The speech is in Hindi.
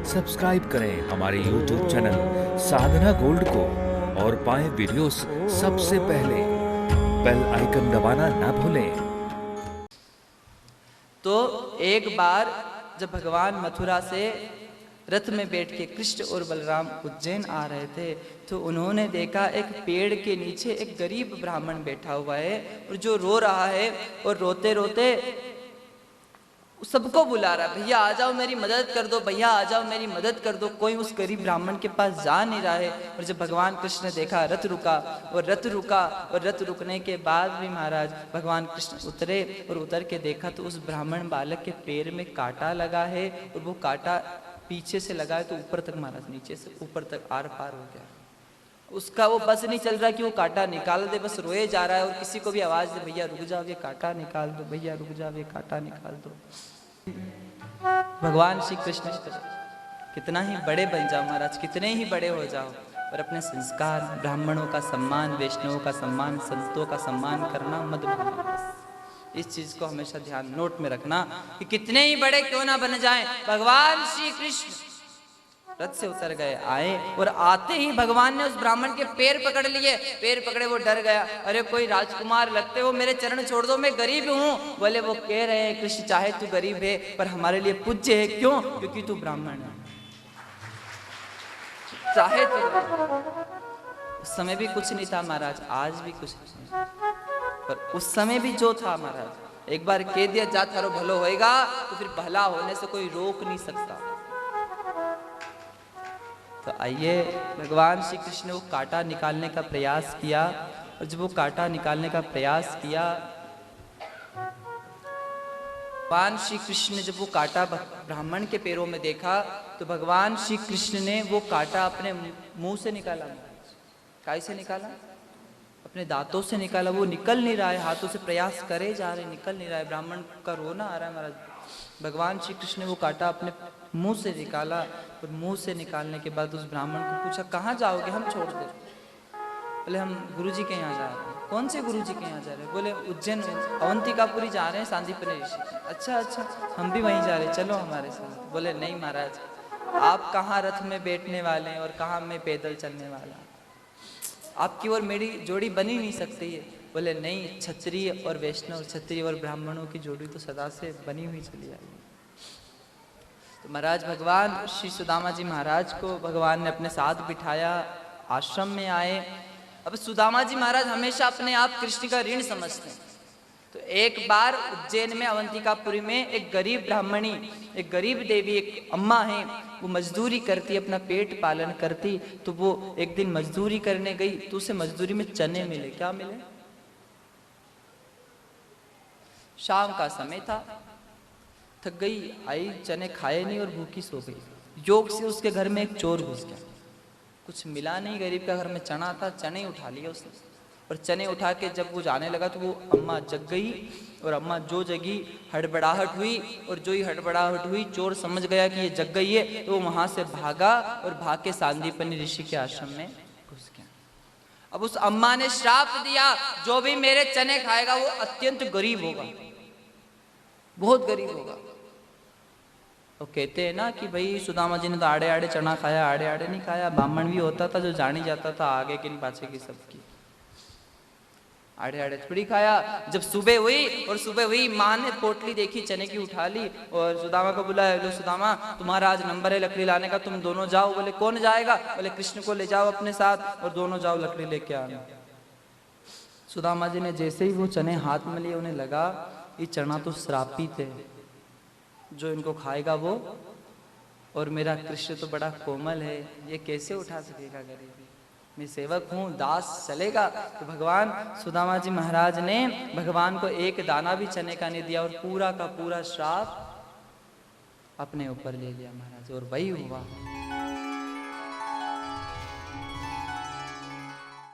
सब्सक्राइब करें हमारे YouTube चैनल साधना गोल्ड को और पाएं वीडियोस सबसे पहले। बेल आइकन दबाना ना भूलें। तो एक बार जब भगवान मथुरा से रथ में बैठ के कृष्ण और बलराम उज्जैन आ रहे थे तो उन्होंने देखा एक पेड़ के नीचे एक गरीब ब्राह्मण बैठा हुआ है और जो रो रहा है और रोते रोते सबको बुला रहा है, भैया आ जाओ मेरी मदद कर दो, भैया आ जाओ मेरी मदद कर दो। कोई उस गरीब ब्राह्मण के पास जा नहीं रहा है। और जब भगवान कृष्ण ने देखा, रथ रुका और रथ रुकने के बाद भी महाराज भगवान कृष्ण उतरे और उतर के देखा तो उस ब्राह्मण बालक के पैर में कांटा लगा है और वो कांटा पीछे से लगा है तो ऊपर तक महाराज, नीचे से ऊपर तक आर पार हो गया। उसका वो बस नहीं चल रहा कि वो कांटा निकाल दे, बस रोए जा रहा है और किसी को भी आवाज दे, भैया रुक जाओ ये कांटा निकाल दो, भैया रुक जाओ ये कांटा निकाल दो। भगवान श्री कृष्ण कितना ही बड़े बन जाओ महाराज, कितने ही बड़े हो जाओ, पर अपने संस्कार, ब्राह्मणों का सम्मान, वैष्णवों का सम्मान, संतों का सम्मान करना मत भूलना। इस चीज को हमेशा ध्यान नोट में रखना कि कितने ही बड़े क्यों ना बन जाएं, भगवान श्री कृष्ण रथ से उतर गए, आए और आते ही भगवान ने उस ब्राह्मण के पैर पकड़ लिए। पैर पकड़े, वो डर गया, अरे कोई राजकुमार लगते हो, मेरे चरण छोड़ दो, मैं गरीब हूँ। बोले वो कह रहे हैं कृष्ण चाहे तू गरीब है पर हमारे लिए पूज्य है, क्यों? क्योंकि तू ब्राह्मण है। चाहे तो उस समय भी कुछ नहीं था महाराज, आज भी कुछ नहीं, पर उस समय भी जो था महाराज, एक बार कह दिया जा थारो भलो होएगा तो फिर भला होने से कोई रोक नहीं सकता। तो आइए, भगवान श्री कृष्ण ने वो कांटा निकालने का प्रयास किया और जब वो कांटा निकालने का प्रयास किया, भगवान श्री कृष्ण ने जब वो कांटा ब्राह्मण के पैरों में देखा तो भगवान श्री कृष्ण ने वो कांटा अपने मुंह से निकाला। काय से निकाला? अपने दांतों से निकाला। वो निकल नहीं रहा है, हाथों से प्रयास करे जा रहे, निकल नहीं रहा है। ब्राह्मण का रोना आ रहा है महाराज। भगवान श्री कृष्ण ने वो कांटा अपने मुंह से निकाला और मुंह से निकालने के बाद उस ब्राह्मण को पूछा, कहाँ जाओगे? हम छोड़ दे। बोले हम गुरुजी के यहाँ जा रहे हैं। कौन से गुरुजी के यहाँ जा रहे हैं? बोले उज्जैन अवंतिकापुरी जा रहे हैं, सांदीपनि ऋषि। अच्छा, हम भी वहीं जा रहे हैं, चलो हमारे साथ। बोले नहीं महाराज, आप कहाँ रथ में बैठने वाले हैं और कहाँ मैं पैदल चलने वाला, आपकी और मेरी जोड़ी बनी नहीं सकती है। बोले नहीं, क्षत्रिय और वैष्णव, क्षत्रिय और ब्राह्मणों की जोड़ी तो सदा से बनी हुई चली आई। तो महाराज भगवान श्री सुदामा जी महाराज को भगवान ने अपने साथ बिठाया, आश्रम में आए। अब सुदामा जी महाराज हमेशा अपने आप कृष्ण का ऋण समझते हैं। तो एक बार उज्जैन में अवंतिकापुरी में एक गरीब ब्राह्मणी, एक गरीब देवी, एक अम्मा है, वो मजदूरी करती, अपना पेट पालन करती। तो वो एक दिन मजदूरी करने गई तो उसे मजदूरी में चने मिले। क्या मिले? शाम का समय था, थक गई, आई, चने खाए नहीं और भूखी सो गई। योग से उसके घर में एक चोर घुस गया, कुछ मिला नहीं, गरीब का घर में चना था, चने उठा लिया उसने। और चने उठा के जब वो जाने लगा तो वो अम्मा जग गई और अम्मा जो जगी, हड़बड़ाहट हुई और जो ही हड़बड़ाहट हुई, चोर समझ गया कि ये जग गई है तो वो वहां से भागा और भाग के सांदीपनि ऋषि के आश्रम में घुस गया। अब उस अम्मा ने श्राप दिया, जो भी मेरे चने खाएगा वो अत्यंत गरीब होगा, बहुत गरीब होगा। तो कहते हैं ना कि भाई सुदामा जी ने तो आड़े आड़े चना खाया, आड़े आड़े नहीं खाया। ब्राह्मण भी होता था जो जानी जाता था आगे की पाछे की सबकी, आड़े आड़े थोड़ी खाया। जब सुबह हुई माँ ने पोटली देखी, चने की उठा ली और सुदामा को बुलाया, लो सुदामा तुम्हारा आज नंबर है लकड़ी लाने का, तुम दोनों जाओ। बोले कौन जाएगा? बोले कृष्ण को ले जाओ अपने साथ और दोनों जाओ लकड़ी लेके आना। सुदामा जी ने जैसे ही वो चने हाथ में लिए, उन्हें लगा ये चना तो श्रापित है, जो इनको खाएगा वो, और मेरा कृष्ण तो बड़ा कोमल है, ये कैसे उठा सकेगा गरीबी, मैं सेवक हूँ, दास चलेगा। तो भगवान सुदामा जी महाराज ने भगवान को एक दाना भी चने का नहीं दिया और पूरा का पूरा श्राप अपने ऊपर ले लिया महाराज। और वही हुआ।